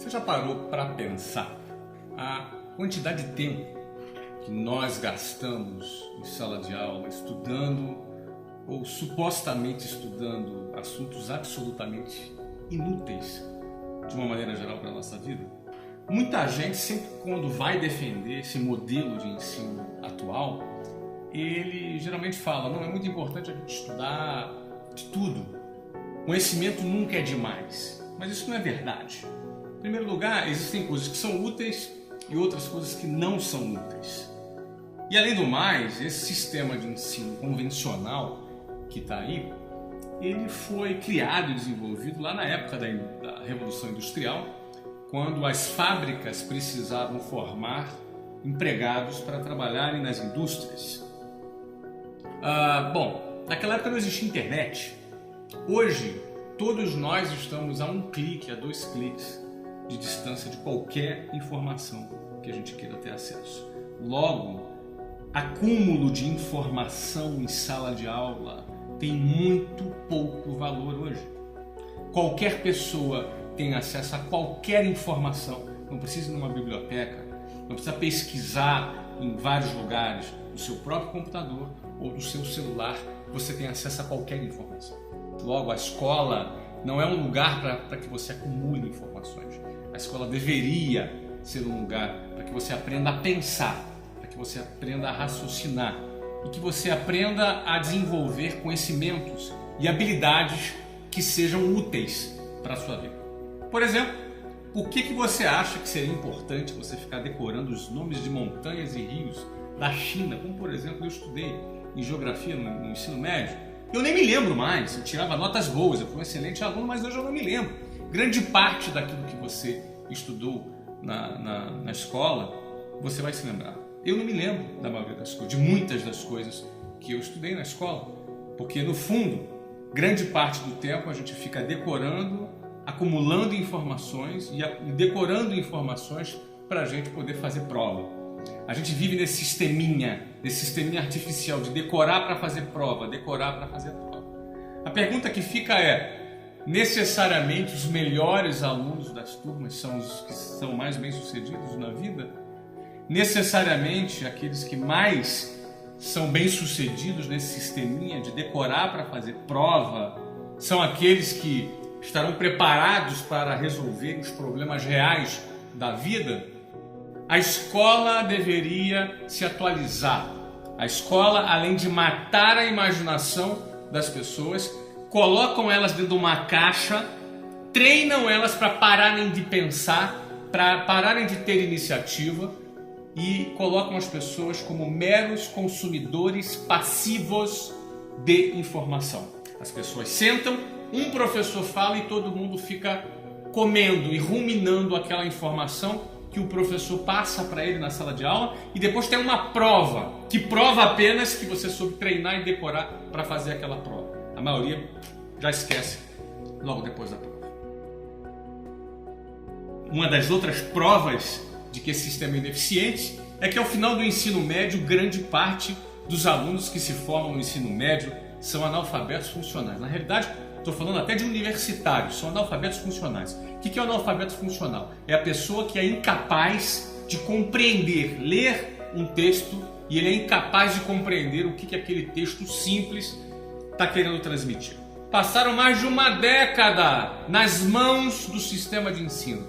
Você já parou para pensar a quantidade de tempo que nós gastamos em sala de aula estudando ou supostamente estudando assuntos absolutamente inúteis de uma maneira geral para a nossa vida? Muita gente, sempre quando vai defender esse modelo de ensino atual, ele geralmente fala: não, é muito importante a gente estudar de tudo. Conhecimento nunca é demais. Mas isso não é verdade. Em primeiro lugar, existem coisas que são úteis e outras coisas que não são úteis. E além do mais, esse sistema de ensino convencional que está aí, ele foi criado e desenvolvido lá na época da Revolução Industrial, quando as fábricas precisavam formar empregados para trabalharem nas indústrias. Bom, naquela época não existia internet. Hoje, todos nós estamos a um clique, a 2 cliques de distância de qualquer informação que a gente queira ter acesso. Logo, acúmulo de informação em sala de aula tem muito pouco valor hoje. Qualquer pessoa tem acesso a qualquer informação, não precisa ir numa biblioteca, não precisa pesquisar em vários lugares, no seu próprio computador ou no seu celular, você tem acesso a qualquer informação. Logo, a escola não é um lugar para que você acumule informações. A escola deveria ser um lugar para que você aprenda a pensar, para que você aprenda a raciocinar e que você aprenda a desenvolver conhecimentos e habilidades que sejam úteis para a sua vida. Por exemplo, por que você acha que seria importante você ficar decorando os nomes de montanhas e rios da China, como por exemplo eu estudei em geografia no ensino médio? Eu nem me lembro mais, eu tirava notas boas, eu fui um excelente aluno, mas hoje eu não me lembro. Grande parte daquilo que você estudou na escola, você vai se lembrar. Eu não me lembro da maioria das coisas, de muitas das coisas que eu estudei na escola, porque no fundo, grande parte do tempo a gente fica decorando, acumulando informações e decorando informações para a gente poder fazer prova. A gente vive nesse sisteminha artificial de decorar para fazer prova, decorar para fazer prova. A pergunta que fica é: necessariamente os melhores alunos das turmas são os que são mais bem-sucedidos na vida? Necessariamente aqueles que mais são bem-sucedidos nesse sisteminha de decorar para fazer prova são aqueles que estarão preparados para resolver os problemas reais da vida? A escola deveria se atualizar. A escola, além de matar a imaginação das pessoas, colocam elas dentro de uma caixa, treinam elas para pararem de pensar, para pararem de ter iniciativa e colocam as pessoas como meros consumidores passivos de informação. As pessoas sentam, um professor fala e todo mundo fica comendo e ruminando aquela informação que o professor passa para ele na sala de aula, e depois tem uma prova, que prova apenas que você soube treinar e decorar para fazer aquela prova. A maioria já esquece logo depois da prova. Uma das outras provas de que esse sistema é ineficiente é que ao final do ensino médio, grande parte dos alunos que se formam no ensino médio são analfabetos funcionais. Na realidade, estou falando até de universitários, são analfabetos funcionais. O que é o analfabeto funcional? É a pessoa que é incapaz de compreender, ler um texto, e ele é incapaz de compreender o que aquele texto simples está querendo transmitir. Passaram mais de uma década nas mãos do sistema de ensino,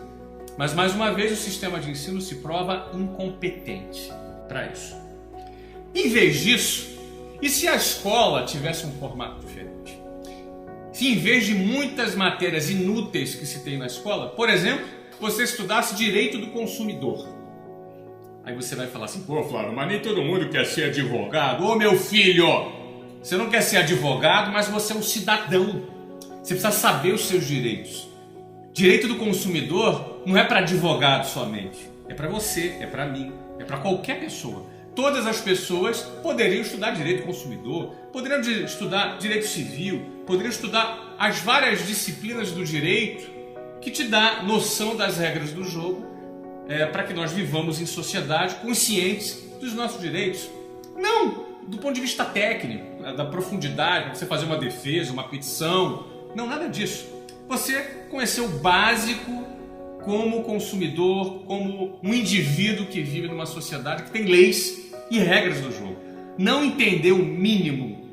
mas mais uma vez o sistema de ensino se prova incompetente para isso. Em vez disso, e se a escola tivesse um formato diferente? Se em vez de muitas matérias inúteis que se tem na escola, por exemplo, você estudasse direito do consumidor. Aí você vai falar assim: pô, Flávio, mas nem todo mundo quer ser advogado. Ô meu filho, você não quer ser advogado, mas você é um cidadão. Você precisa saber os seus direitos. Direito do consumidor não é para advogado somente. É para você, é para mim, é para qualquer pessoa. Todas as pessoas poderiam estudar direito do consumidor, poderiam estudar direito civil, poderiam estudar as várias disciplinas do direito que te dá noção das regras do jogo, para que nós vivamos em sociedade conscientes dos nossos direitos. Não do ponto de vista técnico, da profundidade, para você fazer uma defesa, uma petição. Não, nada disso. Você conhecer o básico como consumidor, como um indivíduo que vive numa sociedade que tem leis e regras do jogo. Não entender o mínimo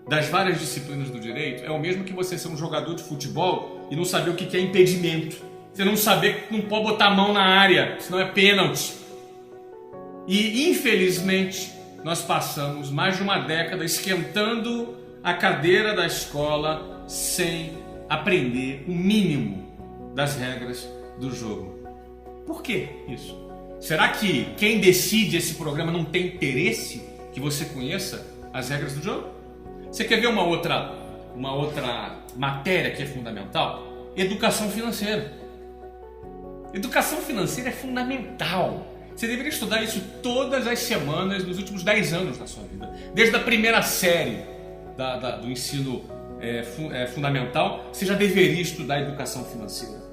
das várias disciplinas do direito é o mesmo que você ser um jogador de futebol e não saber o que é impedimento. Você não saber que não pode botar a mão na área, senão é pênalti. E, infelizmente, nós passamos mais de uma década esquentando a cadeira da escola sem aprender o mínimo das regras do jogo. Por que isso? Será que quem decide esse programa não tem interesse que você conheça as regras do jogo? Você quer ver uma outra matéria que é fundamental? Educação financeira. Educação financeira é fundamental. Você deveria estudar isso todas as semanas nos últimos 10 anos da sua vida. Desde a primeira série do ensino fundamental, você já deveria estudar educação financeira.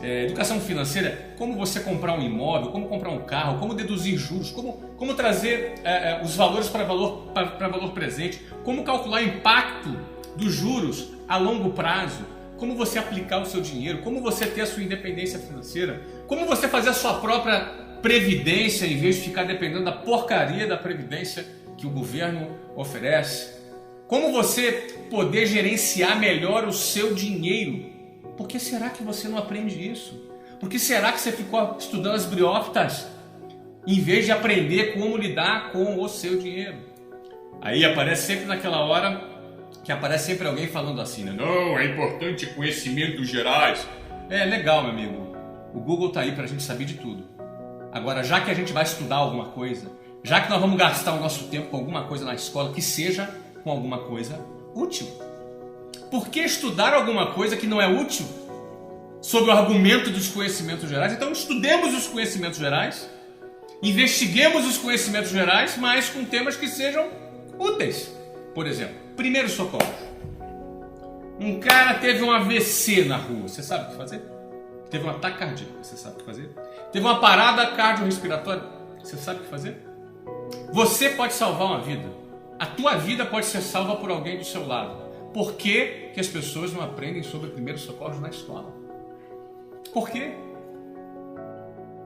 Educação financeira, como você comprar um imóvel, como comprar um carro, como deduzir juros, como trazer os valores para valor presente, como calcular o impacto dos juros a longo prazo, como você aplicar o seu dinheiro, como você ter a sua independência financeira, como você fazer a sua própria previdência em vez de ficar dependendo da porcaria da previdência que o governo oferece, como você poder gerenciar melhor o seu dinheiro. Por que será que você não aprende isso? Por que será que você ficou estudando as briófitas em vez de aprender como lidar com o seu dinheiro? Aí aparece sempre naquela hora que aparece sempre alguém falando assim, né? Não, é importante conhecimentos gerais. É legal, meu amigo. O Google tá aí pra gente saber de tudo. Agora, já que a gente vai estudar alguma coisa, já que nós vamos gastar o nosso tempo com alguma coisa na escola, que seja com alguma coisa útil. Por que estudar alguma coisa que não é útil sob o argumento dos conhecimentos gerais? Então estudemos os conhecimentos gerais, investiguemos os conhecimentos gerais, mas com temas que sejam úteis. Por exemplo, primeiros socorros. Um cara teve um AVC na rua, você sabe o que fazer? Teve um ataque cardíaco, você sabe o que fazer? Teve uma parada cardiorrespiratória, você sabe o que fazer? Você pode salvar uma vida. A tua vida pode ser salva por alguém do seu lado. Por que as pessoas não aprendem sobre primeiros socorros na escola? Por quê?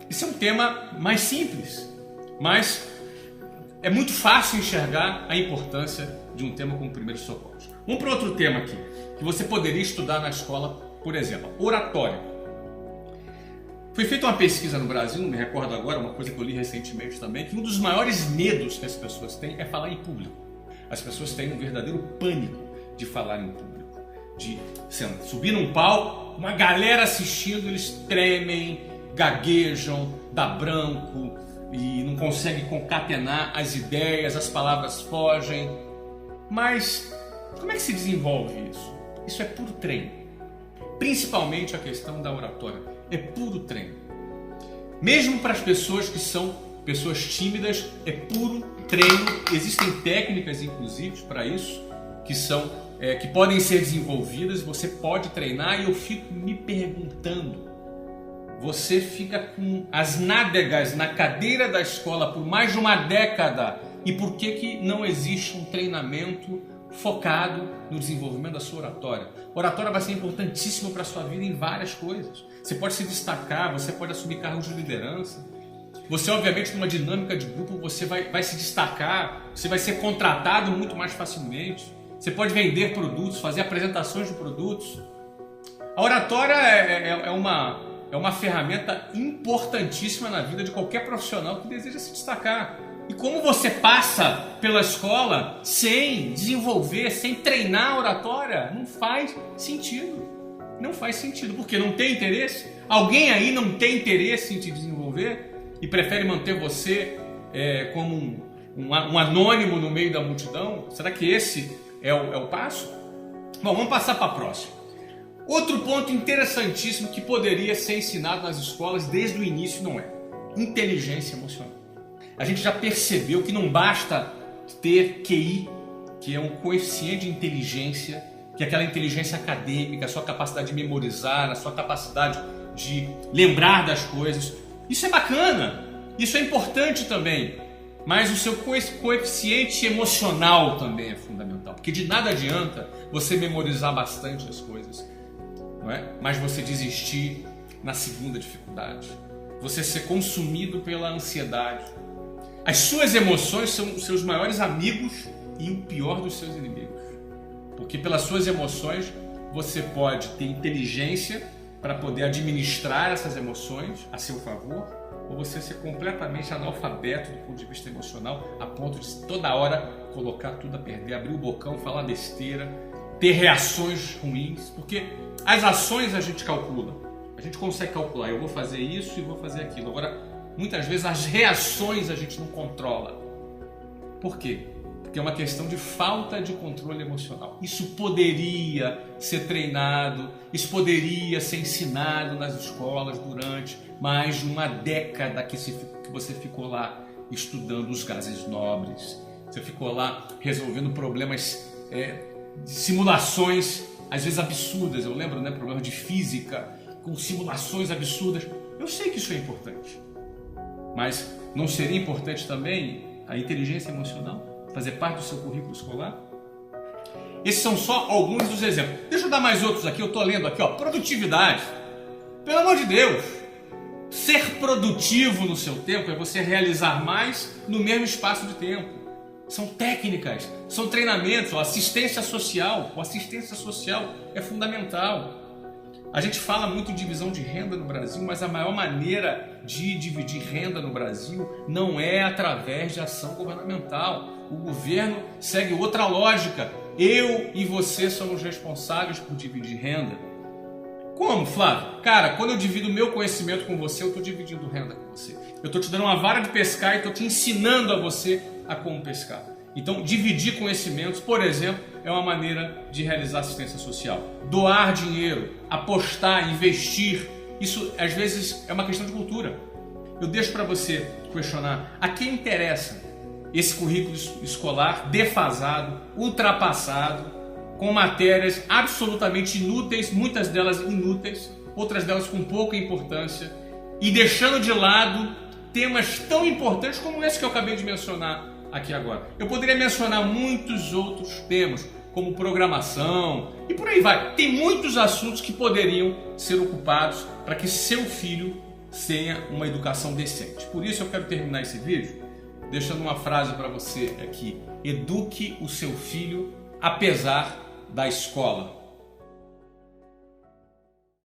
Esse é um tema mais simples, mas é muito fácil enxergar a importância de um tema como primeiros socorros. Vamos para outro tema aqui, que você poderia estudar na escola, por exemplo, oratória. Foi feita uma pesquisa no Brasil, não me recordo agora, uma coisa que eu li recentemente também, que um dos maiores medos que as pessoas têm é falar em público. As pessoas têm um verdadeiro pânico de falar em público, de subir num palco, uma galera assistindo, eles tremem, gaguejam, dá branco e não conseguem concatenar as ideias, as palavras fogem. Mas como é que se desenvolve isso? Isso é puro treino. Principalmente a questão da oratória. É puro treino. Mesmo para as pessoas que são pessoas tímidas, é puro treino. Existem técnicas, inclusive, para isso, que podem ser desenvolvidas. Você pode treinar e eu fico me perguntando, você fica com as nádegas na cadeira da escola por mais de uma década e por que não existe um treinamento focado no desenvolvimento da sua oratória? Oratória vai ser importantíssimo para a sua vida em várias coisas. Você pode se destacar, você pode assumir cargos de liderança. Você, obviamente, numa dinâmica de grupo, você vai se destacar, você vai ser contratado muito mais facilmente. Você pode vender produtos, fazer apresentações de produtos. A oratória é uma ferramenta importantíssima na vida de qualquer profissional que deseja se destacar. E como você passa pela escola sem desenvolver, sem treinar a oratória, não faz sentido. Não faz sentido, porque não tem interesse. Alguém aí não tem interesse em te desenvolver e prefere manter você como um anônimo no meio da multidão? Será que esse é o passo? Bom, vamos passar para a próxima. Outro ponto interessantíssimo que poderia ser ensinado nas escolas desde o início não é inteligência emocional. A gente já percebeu que não basta ter QI, que é um coeficiente de inteligência, que é aquela inteligência acadêmica, a sua capacidade de memorizar, a sua capacidade de lembrar das coisas. Isso é bacana, isso é importante também, mas o seu coeficiente emocional também é fundamental, porque de nada adianta você memorizar bastante as coisas, não é? Mas você desistir na segunda dificuldade. Você ser consumido pela ansiedade. As suas emoções são os seus maiores amigos e o pior dos seus inimigos. Porque pelas suas emoções você pode ter inteligência para poder administrar essas emoções a seu favor, ou você ser completamente analfabeto do ponto de vista emocional, a ponto de toda hora colocar tudo a perder, abrir o bocão, falar besteira, ter reações ruins, porque as ações a gente calcula, a gente consegue calcular, eu vou fazer isso e vou fazer aquilo. Agora, muitas vezes as reações a gente não controla. Por quê? Porque é uma questão de falta de controle emocional. Isso poderia ser treinado, isso poderia ser ensinado nas escolas durante mais de uma década que você ficou lá estudando os gases nobres, você ficou lá resolvendo problemas, simulações às vezes absurdas. Eu lembro, problemas de física com simulações absurdas. Eu sei que isso é importante, mas não seria importante também a inteligência emocional? Fazer parte do seu currículo escolar? Esses são só alguns dos exemplos. Deixa eu dar mais outros aqui, eu estou lendo aqui, produtividade. Pelo amor de Deus, ser produtivo no seu tempo é você realizar mais no mesmo espaço de tempo. São técnicas, são treinamentos, assistência social. A assistência social é fundamental. A gente fala muito em divisão de renda no Brasil, mas a maior maneira de dividir renda no Brasil não é através de ação governamental. O governo segue outra lógica. Eu e você somos responsáveis por dividir renda. Como, Flávio? Cara, quando eu divido o meu conhecimento com você, eu estou dividindo renda com você. Eu estou te dando uma vara de pescar e estou te ensinando a você a como pescar. Então, dividir conhecimentos, por exemplo, é uma maneira de realizar assistência social. Doar dinheiro, apostar, investir, isso às vezes é uma questão de cultura. Eu deixo para você questionar: a quem interessa esse currículo escolar defasado, ultrapassado, com matérias absolutamente inúteis, muitas delas inúteis, outras delas com pouca importância, e deixando de lado temas tão importantes como esse que eu acabei de mencionar aqui agora. Eu poderia mencionar muitos outros temas, como programação, e por aí vai. Tem muitos assuntos que poderiam ser ocupados para que seu filho tenha uma educação decente. Por isso eu quero terminar esse vídeo deixando uma frase para você aqui: eduque o seu filho apesar da escola.